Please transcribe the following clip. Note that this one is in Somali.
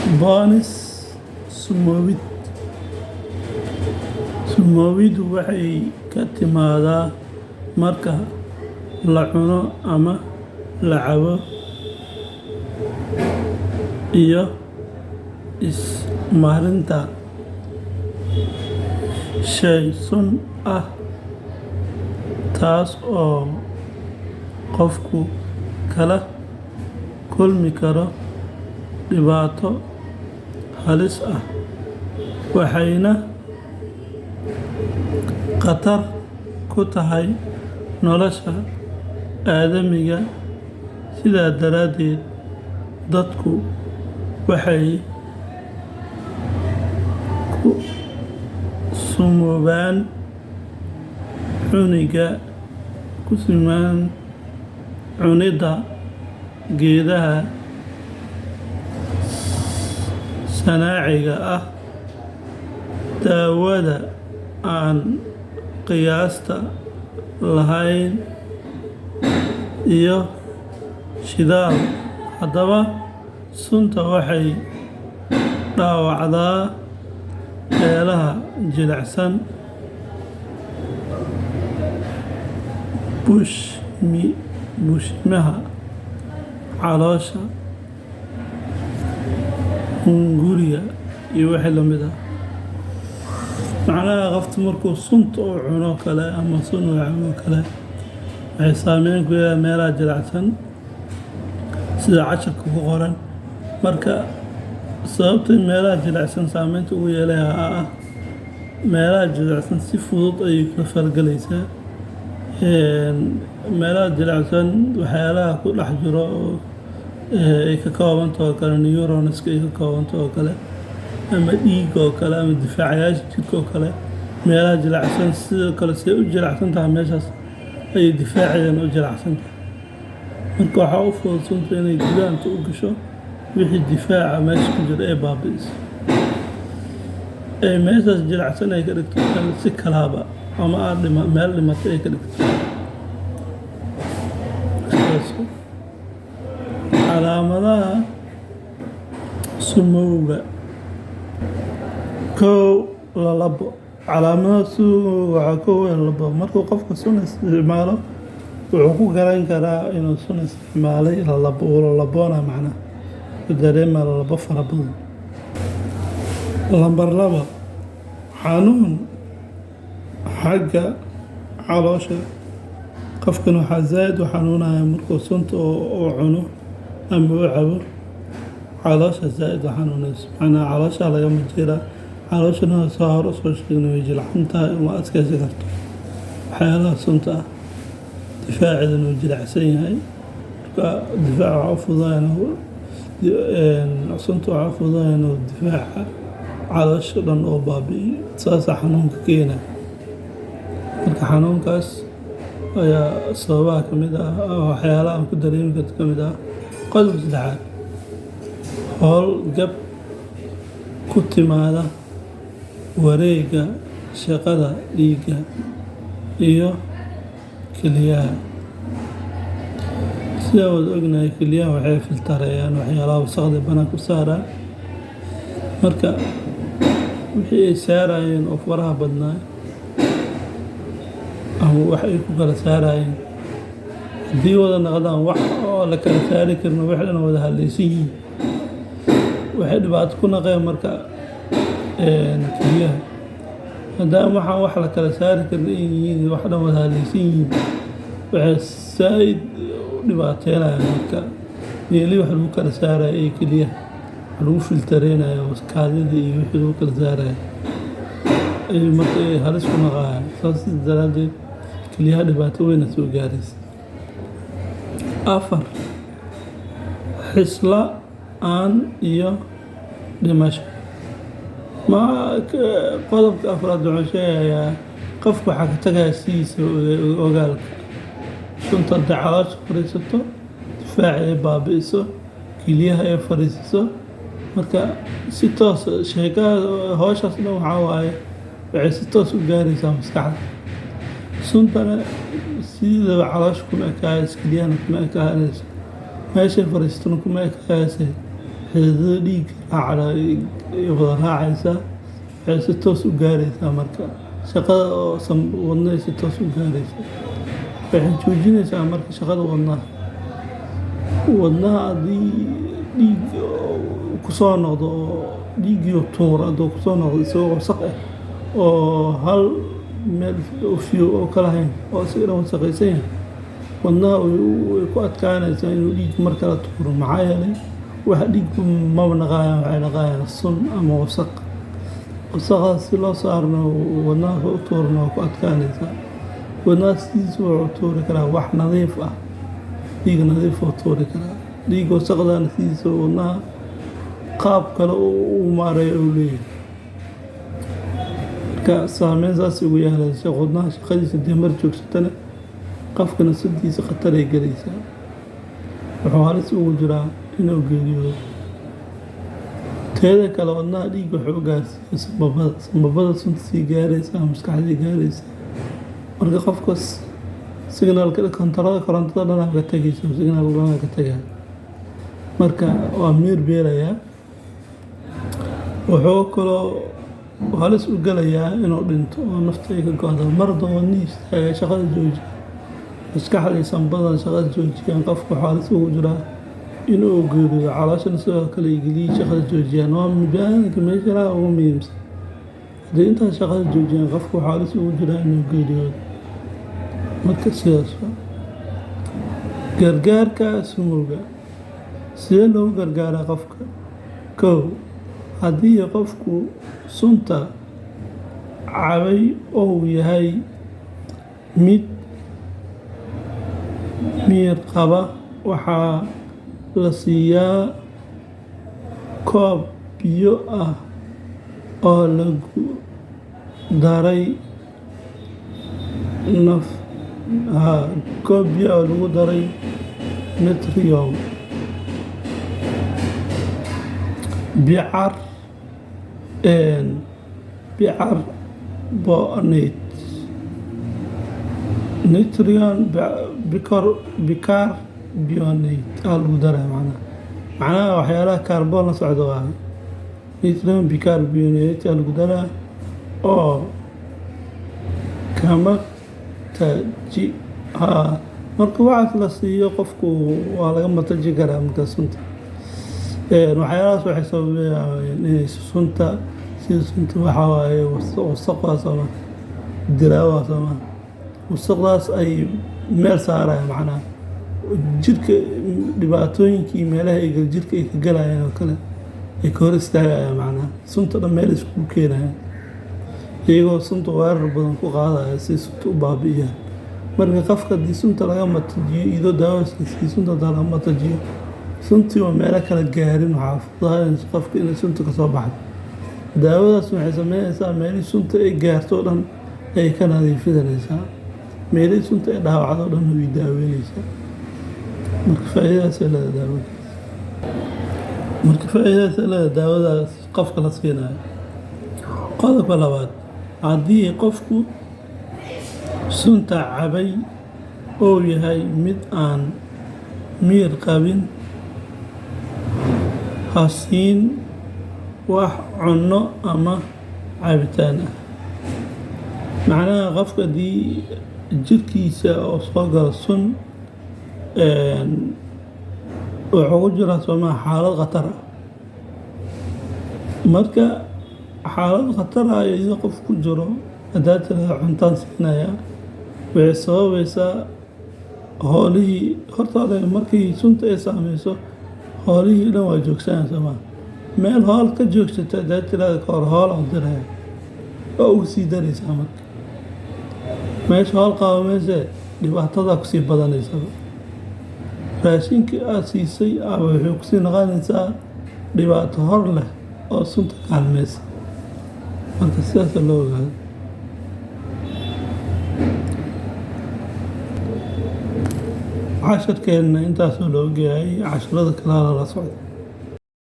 Baanis sumowid. Sumowidu waxay ka timaadaa marka la cuno ama la cabo iyo ismarinta shay sun ah taas oo qofku kala kulmi karo dhibaato halis ah waxayna khatar ku tahay nolosha aadamiga. Sidaa daraaddeed, dadku waxay ku sumoobaan cunidda geedaha sanaaciga ah, daawada aan qiyaasta lahayn, iyo shidaal. Haddaba, sunta waxay dhaawacdaa meelaha jilicsan, bushimaha caloosha, hunguriga, iyo wixii la mid ah. Macnaha qofka markuu sunta uu cuno kale ama sun uu cabo kale waxay saameyn ku yeelan meelaha jilicsan sida casharka ku qoran. Marka sababta meelaha jilicsan saameynta ugu yeelaya meelaha jilicsan si fudud ayay kula falgalaysaa. Meelaha jilicsan waxyaalaha ku dhex jiro oo ay ka koobantahay kale neurons ay ka koobantahay kale ama dhiig oo kale ama difaacayaasha jidhka oo kale meelaha jilicsan sidoo kale si u jilicsan tahay meeshaas ayay difaaceedana u jilicsan tahay. Marka waxaa u fudud sunta inay gudaha u gasho wixii difaaca meesha ku jira ee baabi'iso meeshaas jilicsan ay ka dhigto si kalaaba ama meel dhimatay ay ka dhigto. Calaamadaha sumowga. Lalabo. Calaamadaha sumowga waxaa ka weyn labo. Markuu qofka sun isticmaalo wuxuu ku garan karaa inuu sun isticmaalay. Lalaboona macnaha dareema lalabo fara badan. Lambar laba, xanuun xagga caloosha. Qofkan waxaa zaid u xanuunaya markuu sunta uu cuno ama uu cabo. Caloosha zaid u xanuunayso. Macnaha caloosha lagama jeedaa. Calooshana soo hor u soo sheegnay way jilicsan tahay uma adkaysan karto waxyaalaha sunta ah. Difaaceedana wuu jilicsan yahay. Marka difaaca waxaa u fududaanaya sunta waxaa u fududaanaya difaaca caloosha dhan oo baabi'iyo. Saasaa xanuunka keena. Marka xanuunkaas ayaa sababaha ka mid ah waxyaalaha aan ku dareemi karto ka mid ah. Qodob saddexaad, howlgab ku timaada wareegga shaqada dhiigga iyo kelyaha. Sida wada ognahay kelyaha waxay filtareeyaan waxyaalaha wasakhda bannaanka u saaraan. Marka wixii ay saarayeen oo faraha badnaa ama wax ay ku kala saarayeen haddii wada noqdaan wax oo la kala saari karin wax dhan wada halaysan yihiin waxay dhibaato ku noqdeen marka kelyaha. Haddana waxaan wax la kala saari karin yihiin wax dhan wada halaysan yihiin waxay zaid u dhibaateynayaan marka meelihii wax lagu kala saarayo ee kelyaha lagu filtareynayo kaadida iyo wixii lagu kala saarayo marka halis ku noqonayaan. Saas daraaddeed kelyaha dhibaato weyn soo gaaraysa. Afar, xisla-aan iyo dhimasho. Qodobka afraad wuxuu sheegayaa qofka waxaa ka tagaya sidiisa ogaalka. Sunta hadday caloosha fadhiisato difaaca ay baabi'iso kelyaha ay fadhiisiso marka si toos sheekada hawshaas dhan waxaa waaye waxay si toos u gaaraysaa maskaxda. Suntana sidaba caloosha kuma ekaanayso kelyahana kuma ekaanayso meeshay fadhiisatana kuma ekaanayso xididada dhiigga raacda wada raacaysaa waxay si toos u gaaraysaa marka shaqada oo wadnaha si toos u gaaraysaa waxay joojinaysaa marka shaqada wadnaha haddii dhiig kusoo noqdo oo dhiiggii tuur hadduu kusoo noqdo isagoo wasaq ah oo hal meel fiyo oo kala hayn oo si dhan wasaqaysan yahay wadnaha way ku adkaanaysaa inuu dhiig mar kala tuuro maxaa yeelay waxa dhiig maba naqaayaan waxay naqaayaan sun ama wasaq wasaqaas si loo saarno wadnaha u tuurno waa ku adkaanaysaa wadnaha sidiisa wuxuu tuuri karaa wax nadiif ah dhiig nadiif oo tuuri karaa dhiig wasaqdaana sidiisa wadnaha qaab kale u maareeyo uu leeyahay marka saameyn saas ugu yeelaysa wadnaha shaqadiisa dee mar joogsatana qofka nafsadiisa khatar ay gelaysaa wuxuu halis ugu jiraa inuu geeriyoodo teeda kale wadnaha dhiig wuxuu gaarsiiya sambabada sunta sii gaaraysaa maskaxdii gaaraysaa marka qofkas signaalka korontada dhanaa ka tegaysa signaalka dhanaa ka tegaa marka waa miir beelayaa wuxuu kaloo halis u gelayaa inuu dhinto oo nafta ay ka go'do marda wadnihi istaaga shaqada joojiya maskaxdii sanbadan shaqada joojiyaan qofka waxaa halis ugu jiraa inuu geeriyo calooshan sidoo kale igeliyi shaqada joojiyaan waa bini'aadamka meesha ugu muhiimsan haddii intaas shaqada joojiyaan qofka waxaa halis ugu jiraa inuu geeriyoodo marka sidaas gargaarka sumowga sidee loogu gargaaraa qofka kow haddii qofku sunta cabay ou yahay mid miyir qaba waxaa la siiyaa koob biyo ah oo lagu daray koob biyo oo lagu daray natrium bicarbonate natrium bicarbonate lagu daray macnaha waxyaalaha kaarboon la socdo waa natrium bicarbonate lagu daraa oo kama taji marka waxaas la siiyo qofku waa laga mataji karaa marka sunta waxyaalahaas waxay sababayaan inay sunta sida sunta waxaa waaye wasaqdaas ama dilaawaas ama wasaqdaas ay meel saarayaan macnaha jirka dhibaatooyinkii meelaha ay jirka ay ka galayaan oo kale ay ka hor istaagayaan macnaha sunta dhan meel iskugu keenayaan iyagoo sunta weerar badan ku qaadaya si sunta u baabi'iyaan marka qofka haddii sunta laga matajiyo iyadoo daawaskiisii sunta hadaa laga matajiyo suntii waa meelo kala gaarin waxaa fududaanaysa qofka inay sunta ka soo baxdo daawadaas waxay sameynaysaa meelihii sunta ay gaarto o dhan ay ka nadiifinaysaa meelihii sunta ay dhaawacdo o dhan way daaweynaysaa marka faa'iidadaasay leedahay daawadaas qofka la siinayo qodobka labaad haddii qofku sunta cabay oo yahay mid aan miyir qabin ha siin wax cunno ama cabitaan ah macnaha qofka haddii jirkiisa oo soo galo sun wuxuu ku jiraa soomaa xaalad khatar ah marka xaalad khatar ah iyadoo qof ku jiro haddaad tiraahdo cuntaan siinaya waxay sababaysaa howlihii horta hore markii sunta ay saameyso howlihii dhan waa joogsanaysa soomaa meel howl ka joogsata haddaad tiraahdo ka hor howl aan diraya waa ugu sii daraysaa marka meesha howl qaabo meeshee dhibaatadaa kusii badanaysaba raashinkii aad siisay aba waxay kusii noqonaysaa dhibaato hor leh oo sunta kaalmeysa marka sidaasa loo ogaado casharkeenna intaasoo la ogyahay casharada kalena la socda